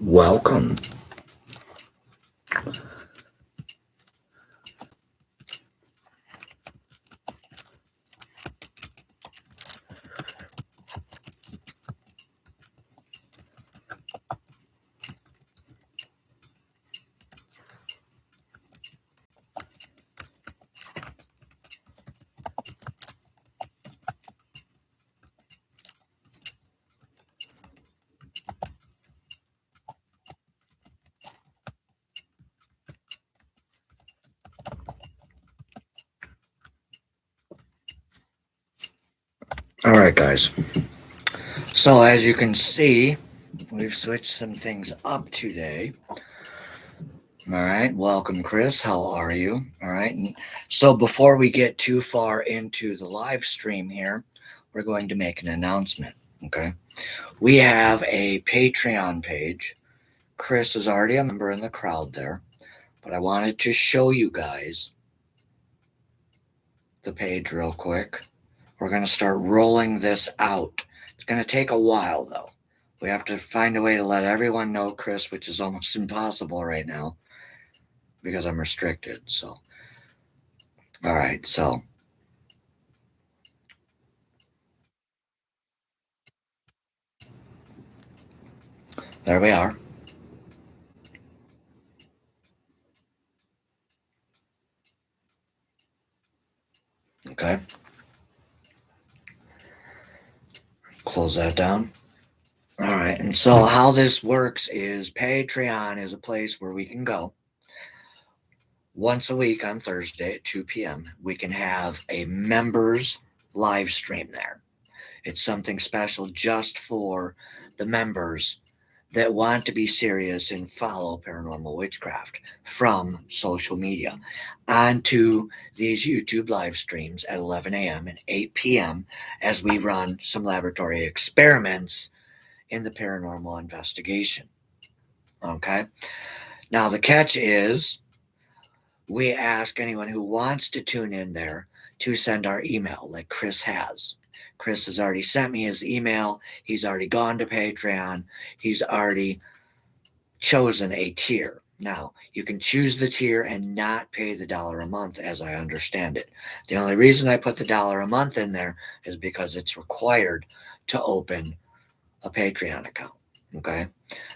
Welcome. All right, guys. So as you can see, we've switched some things up today. All right. Welcome, Chris. How are you? All right. And so before we get too far into the live stream here, we're going to make an announcement. Okay. We have a Patreon page. Chris is already a member in the crowd there, but I wanted to show you guys the page real quick. We're going to start rolling this out. It's going to take a while, though. We have to find a way to let everyone know, Chris, which is almost impossible right now because I'm restricted. So, all right. So, there we are. Okay. Close that down. All right. And so, how this works is Patreon is a place where we can go once a week on Thursday at 2 p.m. We can have a members live stream there. It's something special just for the members that want to be serious and follow paranormal witchcraft from social media onto these YouTube live streams at 11 a.m. and 8 p.m. as we run some laboratory experiments in the paranormal investigation. Okay. Now, the catch is we ask anyone who wants to tune in there to send our email like Chris has. Chris has already sent me his email. He's already gone to Patreon. He's already chosen a tier. Now, you can choose the tier and not pay the $1 a month, as I understand it. The only reason I put the $1 a month in there is because it's required to open a Patreon account. Okay.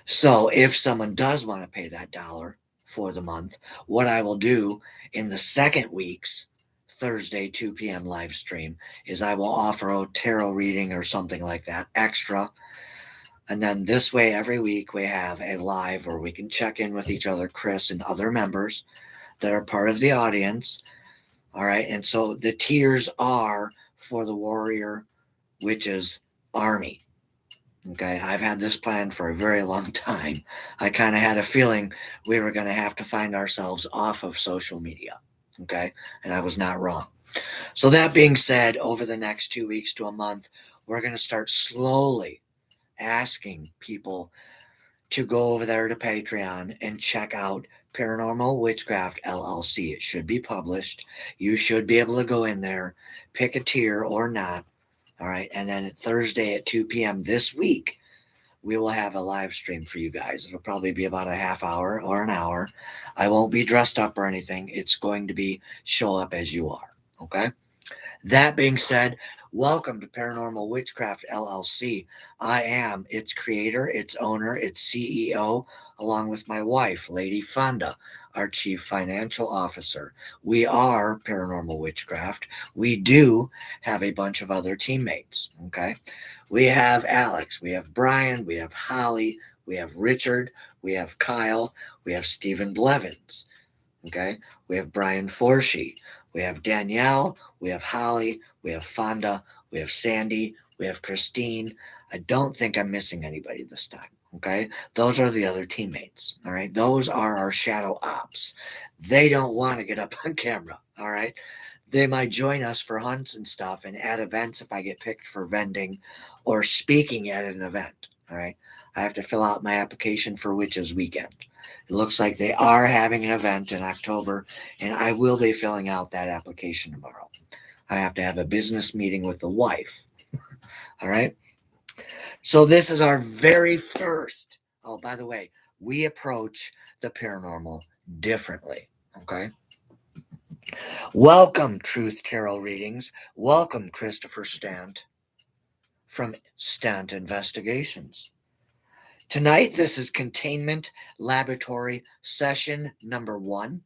So if someone does want to pay that $1 for the month, what I will do in the second week's Thursday 2 p.m. live stream is I will offer a tarot reading or something like that extra. And then this way, every week we have a live where we can check in with each other, Chris and other members that are part of the audience. All right. And so the tiers are for the Warrior Witches Army. Okay. I've had this plan for a very long time. I kind of had a feeling we were going to have to find ourselves off of social media. Okay. And I was not wrong. So that being said, over the next 2 weeks to a month, we're going to start slowly asking people to go over there to Patreon and check out Paranormal Witchcraft LLC. It should be published. You should be able to go in there, pick a tier or not. All right. And then Thursday at 2 p.m. this week, we will have a live stream for you guys. It'll probably be about a half hour or an hour. I won't be dressed up or anything. It's going to be show up as you are. Okay. That being said, welcome to Paranormal Witchcraft LLC. I am its creator, its owner, its CEO, along with my wife, Lady Fonda, our chief financial officer. We are Paranormal Witchcraft. We do have a bunch of other teammates. Okay. We have Alex, we have Brian, we have Holly, we have Richard, we have Kyle, we have Stephen Blevins. Okay. We have Brian Forshee. We have Danielle, we have Holly, we have Fonda, we have Sandy, we have Christine. I don't think I'm missing anybody this time. Okay. Those are the other teammates. All right. Those are our shadow ops. They don't want to get up on camera. All right. They might join us for hunts and stuff and at events if I get picked for vending or speaking at an event. All right. I have to fill out my application for Witches Weekend. It looks like they are having an event in October, and I will be filling out that application tomorrow. I have to have a business meeting with the wife. All right. So this is our very first Oh, by the way, we approach the paranormal differently. Okay. Welcome, Truth Tarot Readings. Welcome, Christopher Stant from Stant Investigations. Tonight, this is Containment Laboratory Session number 1.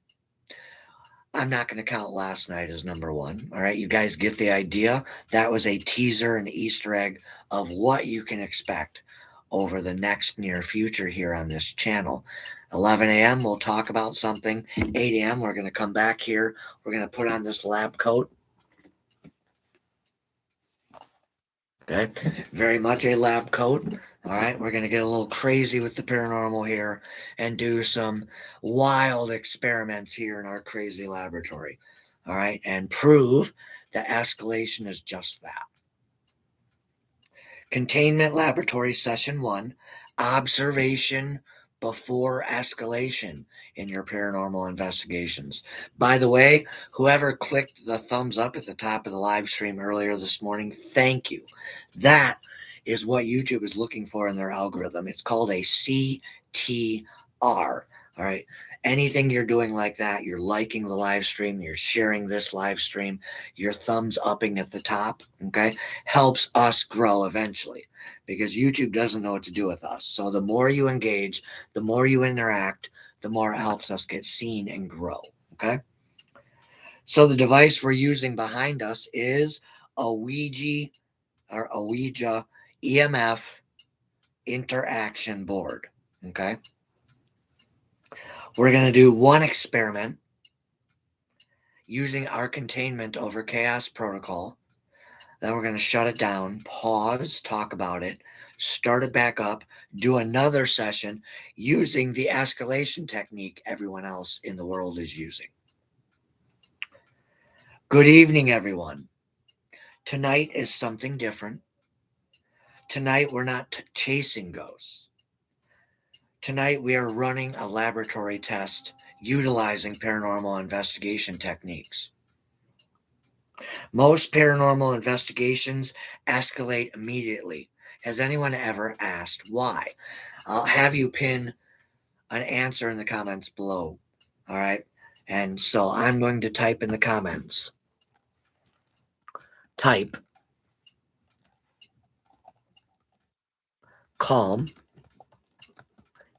I'm not going to count last night as number 1. All right, you guys get the idea. That was a teaser and Easter egg of what you can expect over the next near future here on this channel. 11 a.m. we'll talk about something. 8 a.m. we're going to come back here. We're going to put on this lab coat. Okay, very much a lab coat. All right, we're going to get a little crazy with the paranormal here and do some wild experiments here in our crazy laboratory. All right, and prove that escalation is just that. Containment Laboratory Session 1, Observation Before Escalation in your paranormal investigations. By the way, whoever clicked the thumbs up at the top of the live stream earlier this morning, thank you. That is what YouTube is looking for in their algorithm. It's called a CTR. All right. Anything you're doing like that, you're liking the live stream, you're sharing this live stream, you're thumbs upping at the top, okay, helps us grow eventually because YouTube doesn't know what to do with us. So the more you engage, the more you interact, the more it helps us get seen and grow, okay? So the device we're using behind us is a Ouija EMF interaction board, okay? We're going to do one experiment using our containment over chaos protocol. Then we're going to shut it down, pause, talk about it, start it back up, do another session using the escalation technique everyone else in the world is using. Good evening, everyone. Tonight is something different. Tonight, we're not chasing ghosts. Tonight, we are running a laboratory test utilizing paranormal investigation techniques. Most paranormal investigations escalate immediately. Has anyone ever asked why? I'll have you pin an answer in the comments below. All right. And so I'm going to type in the comments. Type calm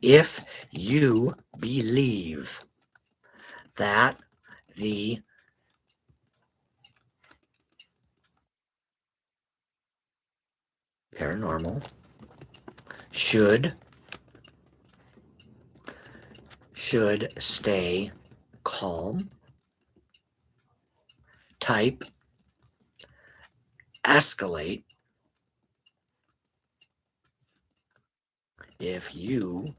if you believe that the paranormal should stay calm. Type escalate if you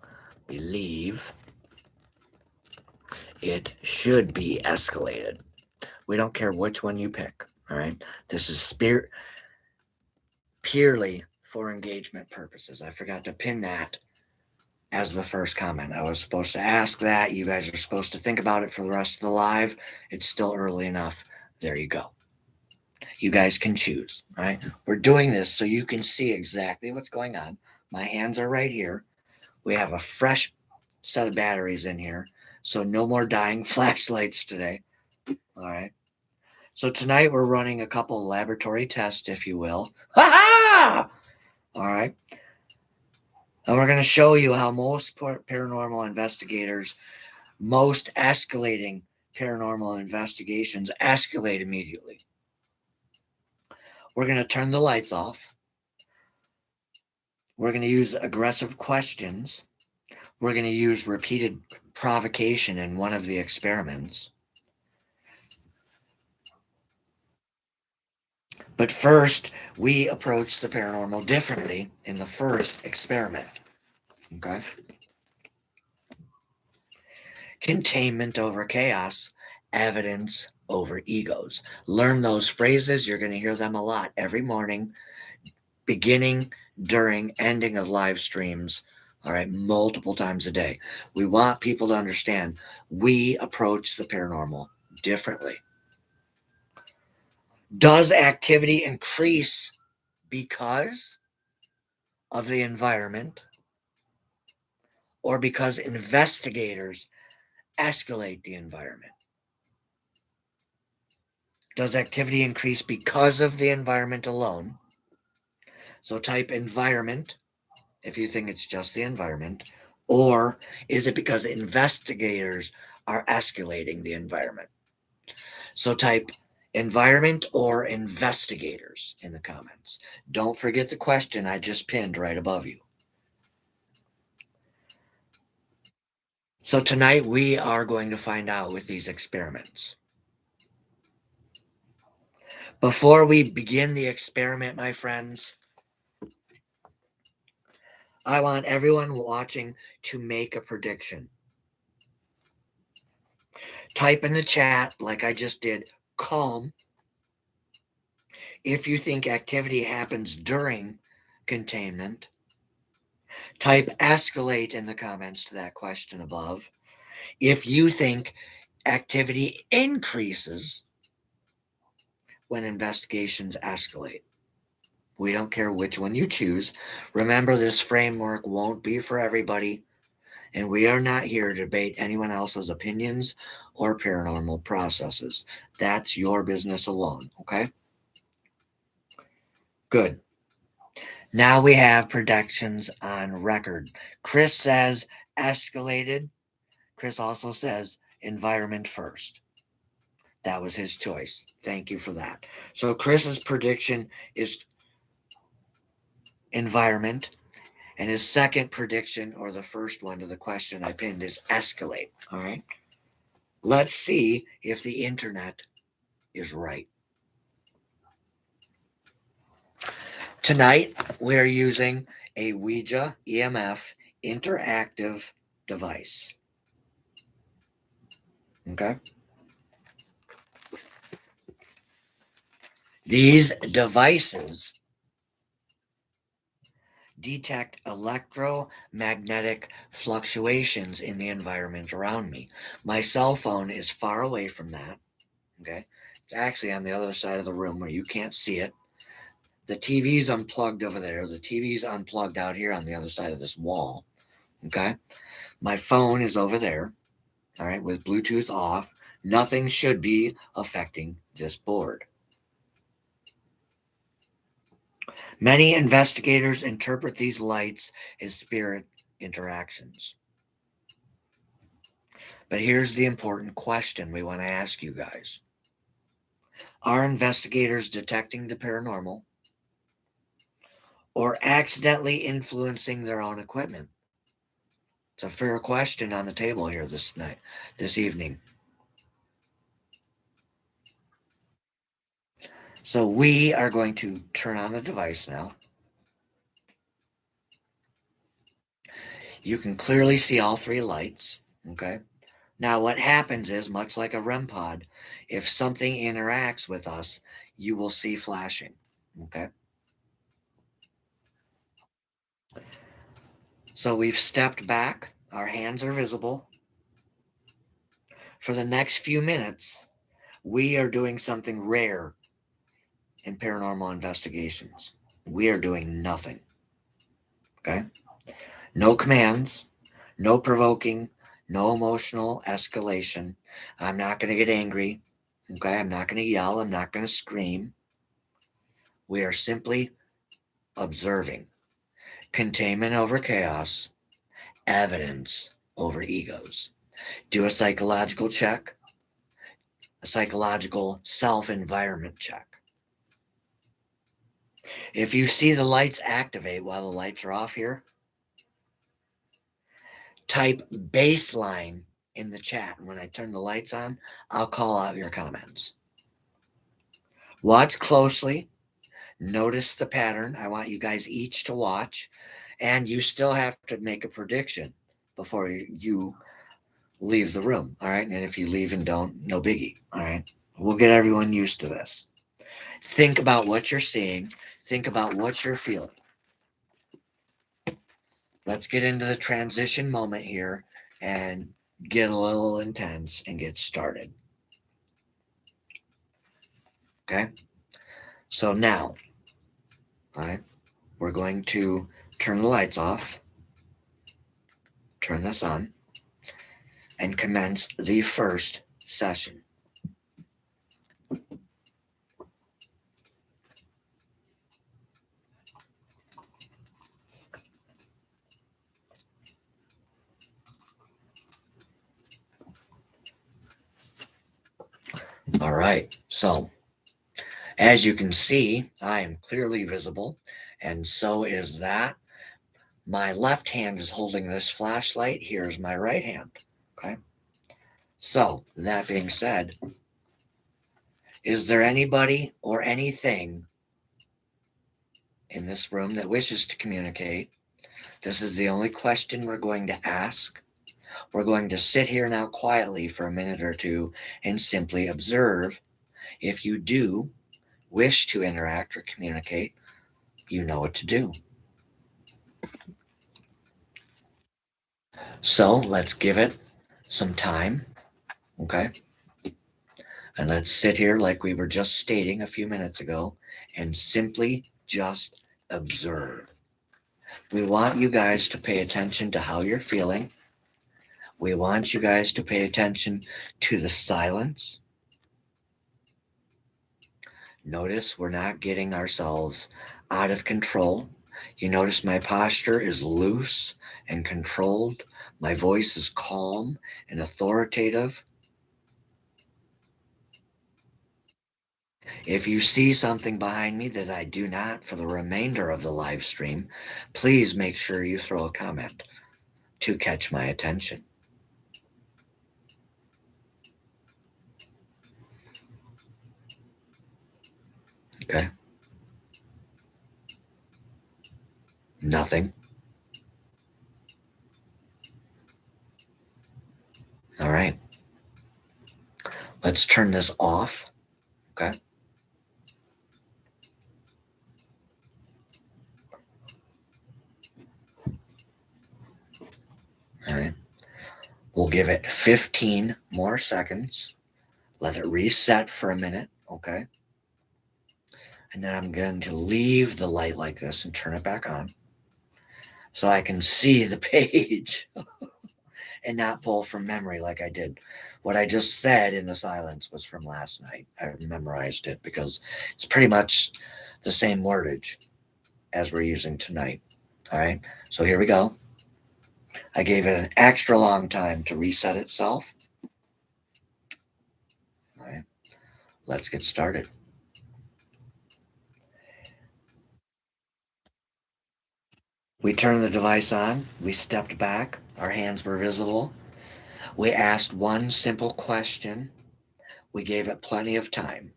believe it should be escalated. We don't care which one you pick. All right. This is purely for engagement purposes. I forgot to pin that as the first comment. I was supposed to ask that. You guys are supposed to think about it for the rest of the live. It's still early enough. There you go. You guys can choose. All right. We're doing this so you can see exactly what's going on. My hands are right here. We have a fresh set of batteries in here. So no more dying flashlights today. All right. So tonight we're running a couple laboratory tests, if you will. Ha ha! All right. And we're going to show you how most paranormal investigators, most escalating paranormal investigations escalate immediately. We're going to turn the lights off. We're going to use aggressive questions. We're going to use repeated provocation in one of the experiments. But first, we approach the paranormal differently in the first experiment. Okay? Containment over chaos, evidence over egos. Learn those phrases. You're going to hear them a lot every morning, beginning, during, ending of live streams. All right, multiple times a day. We want people to understand we approach the paranormal differently. Does activity increase because of the environment? or because investigators escalate the environment? Does activity increase because of the environment alone? So type environment if you think it's just the environment, or is it because investigators are escalating the environment? So type environment or investigators in the comments. Don't forget the question I just pinned right above you. So tonight we are going to find out with these experiments. Before we begin the experiment, my friends, I want everyone watching to make a prediction. Type in the chat, like I just did, calm, if you think activity happens during containment. Type escalate in the comments to that question above if you think activity increases when investigations escalate. We don't care which one you choose. Remember, this framework won't be for everybody, and we are not here to debate anyone else's opinions or paranormal processes. That's your business alone, okay? Good. Now we have predictions on record. Chris says escalated. Chris also says environment first. That was his choice. Thank you for that. So Chris's prediction is environment, and his second prediction, or the first one to the question I pinned, is escalate. All right. Let's see if the internet is right. Tonight, we're using a Ouija EMF interactive device. Okay. These devices detect electromagnetic fluctuations in the environment around me. My cell phone is far away from that. Okay. It's actually on the other side of the room where you can't see it. The TV's unplugged over there. The TV's unplugged out here on the other side of this wall. Okay. My phone is over there. All right. With Bluetooth off. Nothing should be affecting this board. Many investigators interpret these lights as spirit interactions. But here's the important question we want to ask you guys. Are investigators detecting the paranormal or accidentally influencing their own equipment? It's a fair question on the table here this evening. So we are going to turn on the device now. You can clearly see all three lights, okay? Now what happens is, much like a REM pod, if something interacts with us, you will see flashing, okay? So we've stepped back, our hands are visible. For the next few minutes, we are doing something rare in paranormal investigations. We are doing nothing, okay? No commands, no provoking, no emotional escalation. I'm not going to get angry. Okay. I'm not going to yell. I'm not going to scream. We are simply observing. Containment over chaos, evidence over egos. Do a psychological check, a psychological self environment check. If you see the lights activate while the lights are off here, type baseline in the chat. And when I turn the lights on, I'll call out your comments. Watch closely. Notice the pattern. I want you guys each to watch. And you still have to make a prediction before you leave the room. All right. And if you leave and don't, no biggie. All right. We'll get everyone used to this. Think about what you're seeing. Think about what you're feeling. Let's get into the transition moment here and get a little intense and get started. Okay. So now, all right, we're going to turn the lights off. turn this on, and commence the first session. All right, so as you can see, I am clearly visible, and so is that. My left hand is holding this flashlight. Here's my right hand. Okay. So, that being said, is there anybody or anything in this room that wishes to communicate? This is the only question we're going to ask. We're going to sit here now quietly for a minute or two and simply observe. If you do wish to interact or communicate, you know what to do. So let's give it some time, okay? And let's sit here like we were just stating a few minutes ago and simply just observe. We want you guys to pay attention to how you're feeling. We want you guys to pay attention to the silence. Notice we're not getting ourselves out of control. You notice my posture is loose and controlled. My voice is calm and authoritative. If you see something behind me that I do not for the remainder of the live stream, please make sure you throw a comment to catch my attention. Okay? Nothing. All right. Let's turn this off. Okay? All right. We'll give it 15 more seconds. Let it reset for a minute. Okay? And then I'm going to leave the light like this and turn it back on so I can see the page and not pull from memory like I did. What I just said in the silence was from last night. I memorized it because it's pretty much the same wordage as we're using tonight. All right, so here we go. I gave it an extra long time to reset itself. All right, let's get started. We turned the device on. We stepped back. Our hands were visible. We asked one simple question. We gave it plenty of time.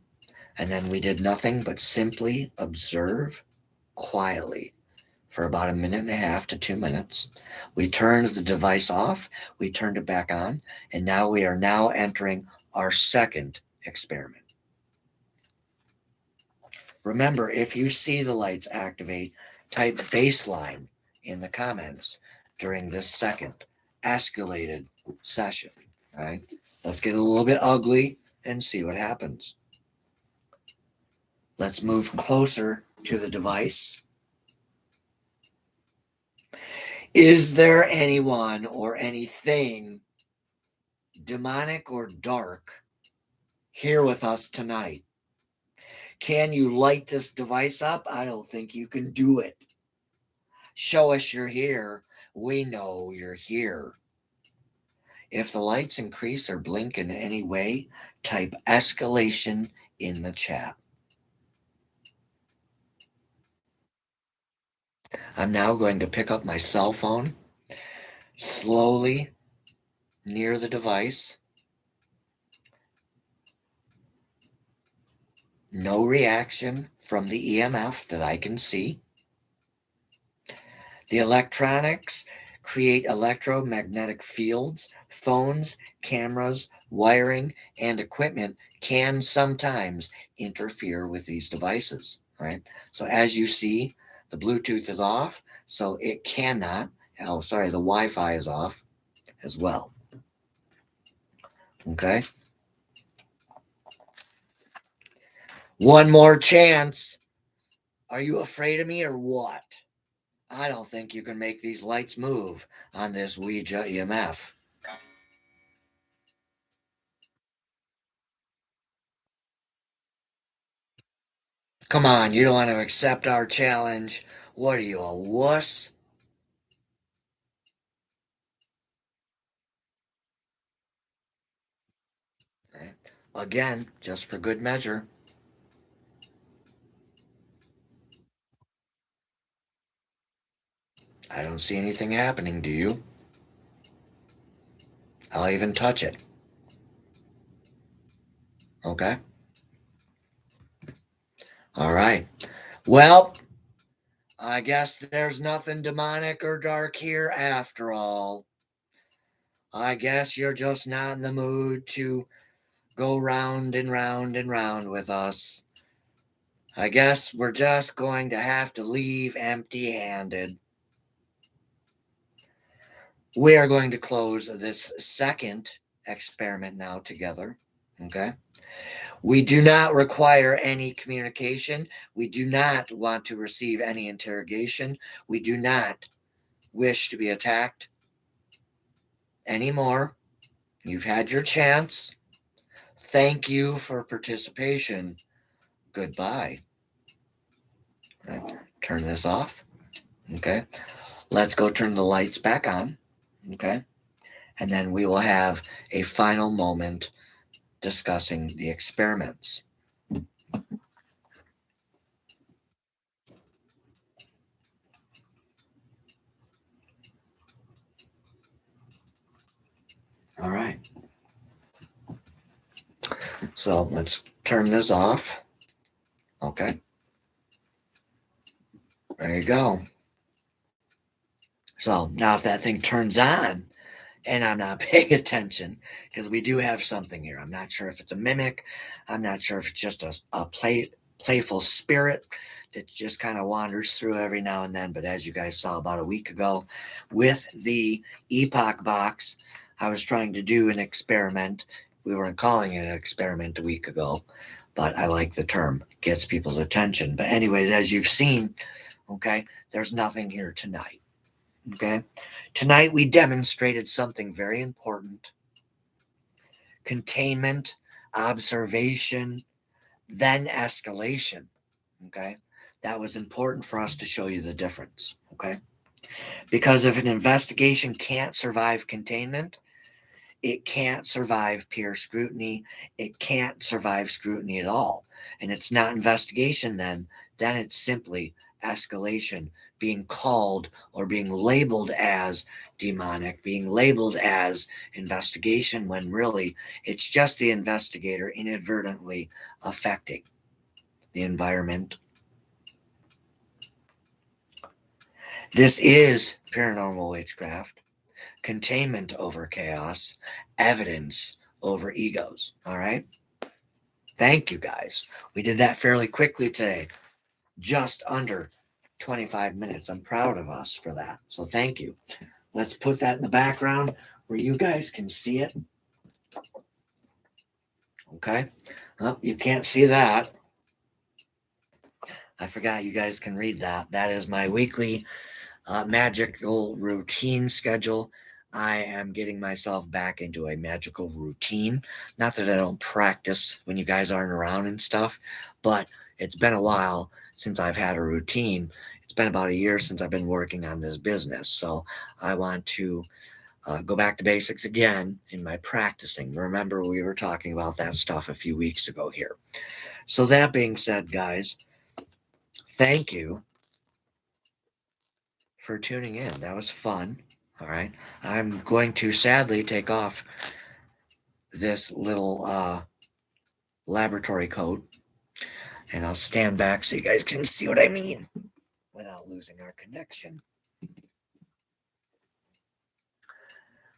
And then we did nothing but simply observe quietly for about 1.5 to 2 minutes. We turned the device off. We turned it back on. And now we are now entering our second experiment. Remember, if you see the lights activate, type baseline in the comments during this second escalated session. All right, let's get a little bit ugly and see what happens. Let's move closer to the device. Is there anyone or anything demonic or dark here with us tonight? Can you light this device up? I don't think you can do it. Show us you're here. We know you're here. If the lights increase or blink in any way, type escalation in the chat. I'm now going to pick up my cell phone slowly near the device. No reaction from the EMF that I can see. The electronics create electromagnetic fields. Phones, cameras, wiring, and equipment can sometimes interfere with these devices, right? So as you see, the Bluetooth is off, so it cannot, oh, sorry, the Wi-Fi is off as well. Okay. One more chance. Are you afraid of me or what? I don't think you can make these lights move on this Ouija EMF. Come on, you don't want to accept our challenge. What are you, a wuss? Right. Again, just for good measure. I don't see anything happening, do you? I'll even touch it. Okay? All right. Well, I guess there's nothing demonic or dark here after all. I guess you're just not in the mood to go round and round and round with us. I guess we're just going to have to leave empty handed. We are going to close this second experiment now together. Okay. We do not require any communication. We do not want to receive any interrogation. We do not wish to be attacked anymore. You've had your chance. Thank you for participation. Goodbye. Right. Turn this off. Okay. Let's go turn the lights back on. Okay. And then we will have a final moment discussing the experiments. All right. So let's turn this off. Okay. There you go. So now if that thing turns on and I'm not paying attention, because we do have something here. I'm not sure if it's a mimic. I'm not sure if it's just a playful spirit that just kind of wanders through every now and then. But as you guys saw about a week ago with the Epoch box, I was trying to do an experiment. We weren't calling it an experiment a week ago, but I like the term. It gets people's attention. But anyways, as you've seen, okay, there's nothing here tonight. Okay. Tonight we demonstrated something very important: containment, observation, then escalation. Okay. That was important for us to show you the difference. Okay. Because if an investigation can't survive containment, it can't survive peer scrutiny. It can't survive scrutiny at all. And it's not investigation then it's simply escalation, being called or being labeled as demonic, being labeled as investigation, when really it's just the investigator inadvertently affecting the environment. This is paranormal witchcraft. Containment over chaos, evidence over egos. All right. Thank you guys. We did that fairly quickly today, just under 25 minutes. I'm proud of us for that. So thank you. Let's put that in the background where you guys can see it. Okay. Oh, you can't see that. I forgot you guys can read that. That is my weekly magical routine schedule. I am getting myself back into a magical routine. Not that I don't practice when you guys aren't around and stuff, but it's been a while since I've had a routine. It's been about a year since I've been working on this business. So I want to go back to basics again in my practicing. Remember, we were talking about that stuff a few weeks ago here. So, that being said, guys, thank you for tuning in. That was fun. All right. I'm going to sadly take off this little laboratory coat, and I'll stand back so you guys can see what I mean without losing our connection.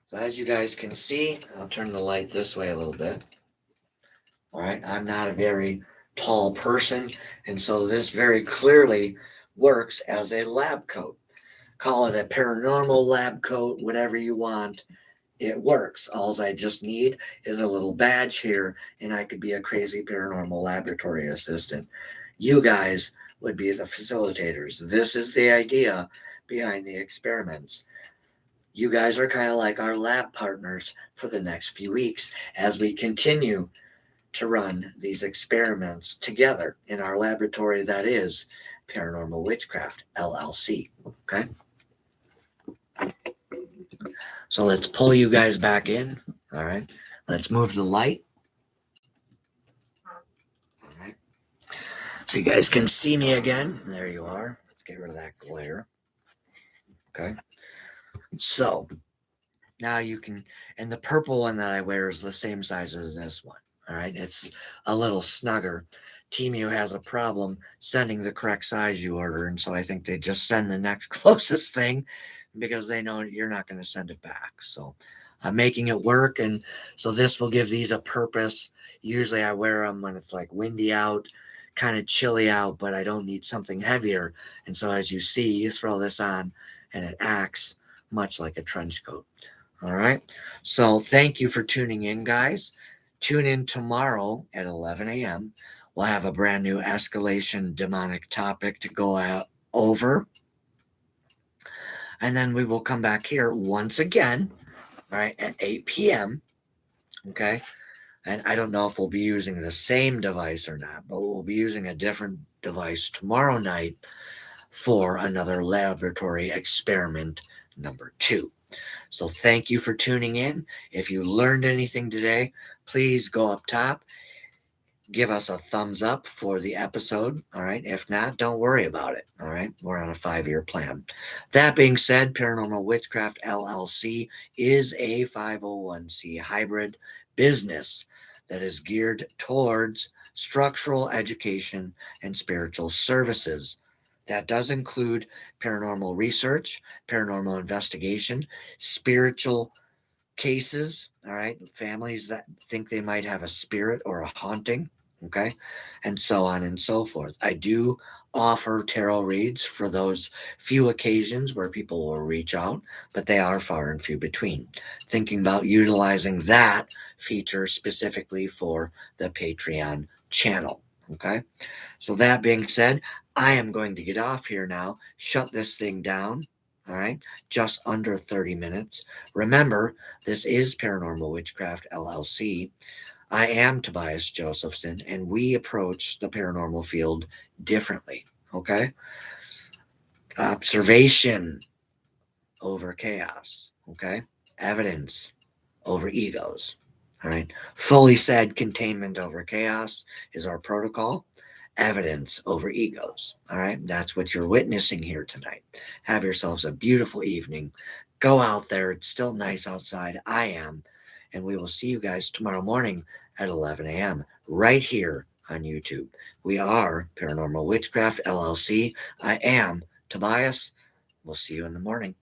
So as you guys can see, I'll turn the light this way a little bit. All right. I'm not a very tall person, and so this very clearly works as a lab coat. Call it a paranormal lab coat, whatever you want. It works. All I just need is a little badge here, and I could be a crazy paranormal laboratory assistant. You guys would be the facilitators. This is the idea behind the experiments. You guys are kind of like our lab partners for the next few weeks as we continue to run these experiments together in our laboratory that is Paranormal Witchcraft LLC. Okay. So let's pull you guys back in. All right. Let's move the light. All right. So you guys can see me again. There you are. Let's get rid of that glare. Okay. So now you can, and the purple one that I wear is the same size as this one. All right. It's a little snugger. Temu has a problem sending the correct size you order. And so I think they just send the next closest thing because they know you're not going to send it back. So I'm making it work. And so this will give these a purpose. Usually I wear them when it's like windy out, kind of chilly out, but I don't need something heavier. And so as you see, you throw this on and it acts much like a trench coat. All right. So thank you for tuning in, guys. Tune in tomorrow at 11 a.m. We'll have a brand new escalation demonic topic to go over. And then we will come back here once again, right, at 8 p.m. Okay. And I don't know if we'll be using the same device or not, but we'll be using a different device tomorrow night for another laboratory experiment number 2. So thank you for tuning in. If you learned anything today, please go up top, give us a thumbs up for the episode. All right. If not, don't worry about it. All right. We're on a 5-year plan. That being said, Paranormal Witchcraft LLC is a 501c hybrid business that is geared towards structural education and spiritual services. That does include paranormal research, paranormal investigation, spiritual cases, all right, families that think they might have a spirit or a haunting, okay, and so on and so forth. I do offer tarot reads for those few occasions where people will reach out, but they are far and few between. Thinking about utilizing that feature specifically for the Patreon channel, okay? So that being said, I am going to get off here now, shut this thing down, all right, just under 30 minutes. Remember, this is Paranormal Witchcraft LLC. I am Tobias Josephson, and we approach the paranormal field differently, okay? Observation over chaos, okay? Evidence over egos, all right? Fully said containment over chaos is our protocol. Evidence over egos. All right. That's what you're witnessing here tonight. Have yourselves a beautiful evening. Go out there. It's still nice outside. I am. And we will see you guys tomorrow morning at 11 a.m. right here on YouTube. We are Paranormal Witchcraft LLC. I am Tobias. We'll see you in the morning.